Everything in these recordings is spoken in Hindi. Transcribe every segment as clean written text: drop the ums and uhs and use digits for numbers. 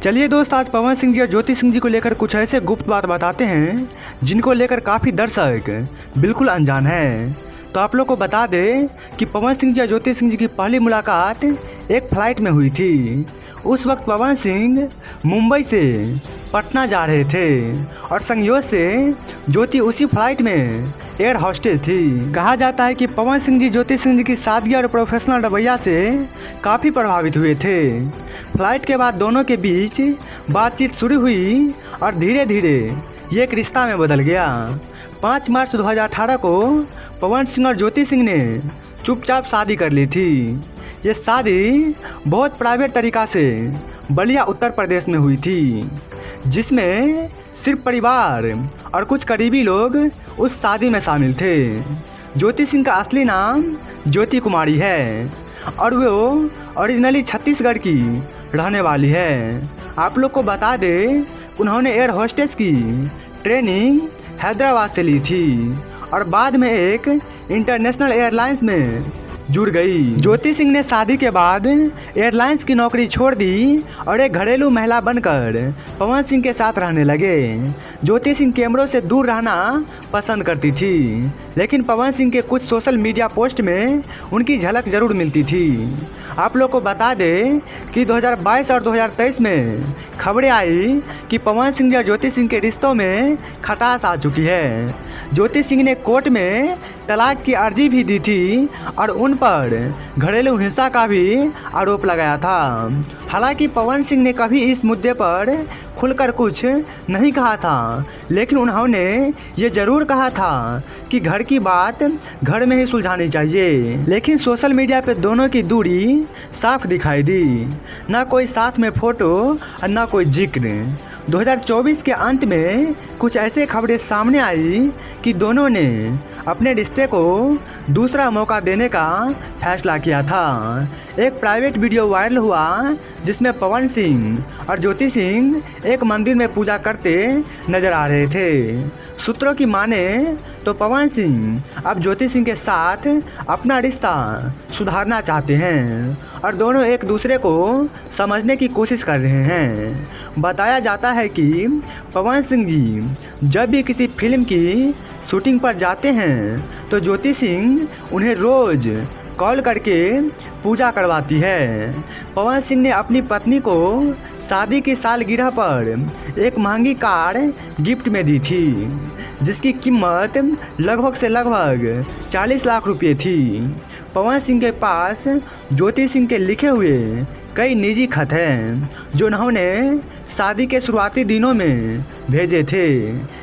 चलिए दोस्त, आज पवन सिंह जी और ज्योति सिंह जी को लेकर कुछ ऐसे गुप्त बात बताते हैं जिनको लेकर काफ़ी दर्शक बिल्कुल अनजान है। तो आप लोग को बता दें कि पवन सिंह जी और ज्योति सिंह जी की पहली मुलाकात एक फ्लाइट में हुई थी। उस वक्त पवन सिंह मुंबई से पटना जा रहे थे और संयोग से ज्योति उसी फ्लाइट में एयर होस्टेस थी। कहा जाता है कि पवन सिंह जी ज्योति सिंह जी की सादगी और प्रोफेशनल रवैया से काफ़ी प्रभावित हुए थे। फ्लाइट के बाद दोनों के बीच बातचीत शुरू हुई और धीरे धीरे ये एक रिश्ता में बदल गया। 5 मार्च 2018 को पवन सिंह और ज्योति सिंह ने चुपचाप शादी कर ली थी। ये शादी बहुत प्राइवेट तरीक़ा से बलिया उत्तर प्रदेश में हुई थी, जिसमें सिर्फ परिवार और कुछ करीबी लोग उस शादी में शामिल थे। ज्योति सिंह का असली नाम ज्योति कुमारी है और वो ओरिजिनली छत्तीसगढ़ की रहने वाली है। आप लोग को बता दें, उन्होंने एयर होस्टेस की ट्रेनिंग हैदराबाद से ली थी और बाद में एक इंटरनेशनल एयरलाइंस में जुड़ गई। ज्योति सिंह ने शादी के बाद एयरलाइंस की नौकरी छोड़ दी और एक घरेलू महिला बनकर पवन सिंह के साथ रहने लगे। ज्योति सिंह कैमरों से दूर रहना पसंद करती थी, लेकिन पवन सिंह के कुछ सोशल मीडिया पोस्ट में उनकी झलक जरूर मिलती थी। आप लोग को बता दें कि 2022 और 2023 में खबरें आई कि पवन सिंह और ज्योति सिंह के रिश्तों में खटास आ चुकी है। ज्योति सिंह ने कोर्ट में तलाक की अर्जी भी दी थी और उन पर घरेलू हिंसा का भी आरोप लगाया था। हालांकि पवन सिंह ने कभी इस मुद्दे पर खुलकर कुछ नहीं कहा था, लेकिन उन्होंने ये जरूर कहा था कि घर की बात घर में ही सुलझानी चाहिए। लेकिन सोशल मीडिया पे दोनों की दूरी साफ दिखाई दी, ना कोई साथ में फोटो और ना कोई जिक्र। 2024 के अंत में कुछ ऐसे खबरें सामने आई कि दोनों ने अपने रिश्ते को दूसरा मौका देने का फैसला किया था। एक प्राइवेट वीडियो वायरल हुआ जिसमें पवन सिंह और ज्योति सिंह एक मंदिर में पूजा करते नजर आ रहे थे। सूत्रों की माने तो पवन सिंह अब ज्योति सिंह के साथ अपना रिश्ता सुधारना चाहते हैं और दोनों एक दूसरे को समझने की कोशिश कर रहे हैं। बताया जाता है कि पवन सिंह जी जब भी किसी फिल्म की शूटिंग पर जाते हैं तो ज्योति सिंह उन्हें रोज़ कॉल करके पूजा करवाती है। पवन सिंह ने अपनी पत्नी को शादी की सालगिरह पर एक महंगी कार गिफ्ट में दी थी, जिसकी कीमत लगभग से लगभग 40 लाख रुपए थी। पवन सिंह के पास ज्योति सिंह के लिखे हुए कई निजी खत हैं जो उन्होंने शादी के शुरुआती दिनों में भेजे थे।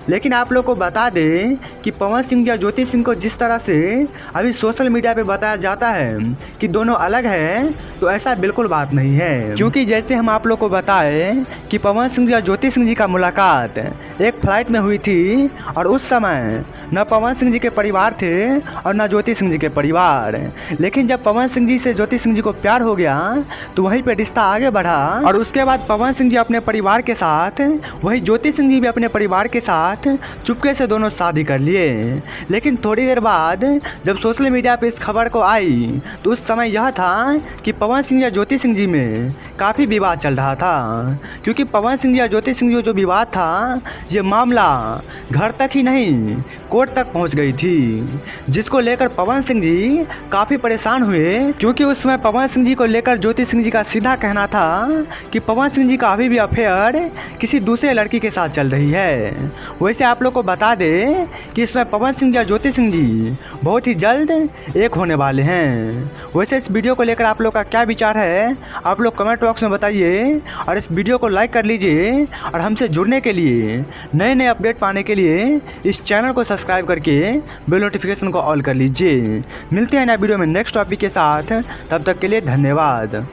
लेकिन आप लोग को बता दें कि पवन सिंह या ज्योति सिंह को जिस तरह से अभी सोशल मीडिया पे बताया जाता है कि दोनों अलग हैं, तो ऐसा बिल्कुल बात नहीं है। क्योंकि जैसे हम आप लोग को बताएं कि पवन सिंह या ज्योति सिंह जी का मुलाकात एक फ्लाइट में हुई थी और उस समय न पवन सिंह जी के परिवार थे और न ज्योति सिंह जी के परिवार। लेकिन जब पवन सिंह जी से ज्योति सिंह जी को प्यार हो गया तो वहीं पे रिश्ता आगे बढ़ा और उसके बाद पवन सिंह जी अपने परिवार के साथ, वहीं ज्योति सिंह जी भी अपने परिवार के साथ चुपके से दोनों शादी कर लिए। लेकिन थोड़ी देर बाद जब सोशल मीडिया पे इस खबर को आई तो उस समय यह था कि पवन सिंह या ज्योति सिंह जी में काफ़ी विवाद चल रहा था। क्योंकि पवन सिंह या ज्योति सिंह जी जो विवाद था, ये मामला घर तक ही नहीं कोर्ट तक पहुंच गई थी, जिसको लेकर पवन सिंह जी काफ़ी परेशान हुए। क्योंकि उस समय पवन सिंह जी को लेकर ज्योति सिंह जी का सीधा कहना था कि पवन सिंह जी का अभी भी अफेयर किसी दूसरे लड़की के साथ चल रही है। वैसे आप लोग को बता दें कि इसमें पवन सिंह जी और ज्योति सिंह जी बहुत ही जल्द एक होने वाले हैं। वैसे इस वीडियो को लेकर आप लोग का क्या विचार है, आप लोग कमेंट बॉक्स में बताइए और इस वीडियो को लाइक कर लीजिए और हमसे जुड़ने के लिए, नए नए अपडेट पाने के लिए इस चैनल को सब्सक्राइब करके बेल नोटिफिकेशन को ऑल कर लीजिए। मिलते हैं नए वीडियो में नेक्स्ट टॉपिक के साथ, तब तक के लिए धन्यवाद।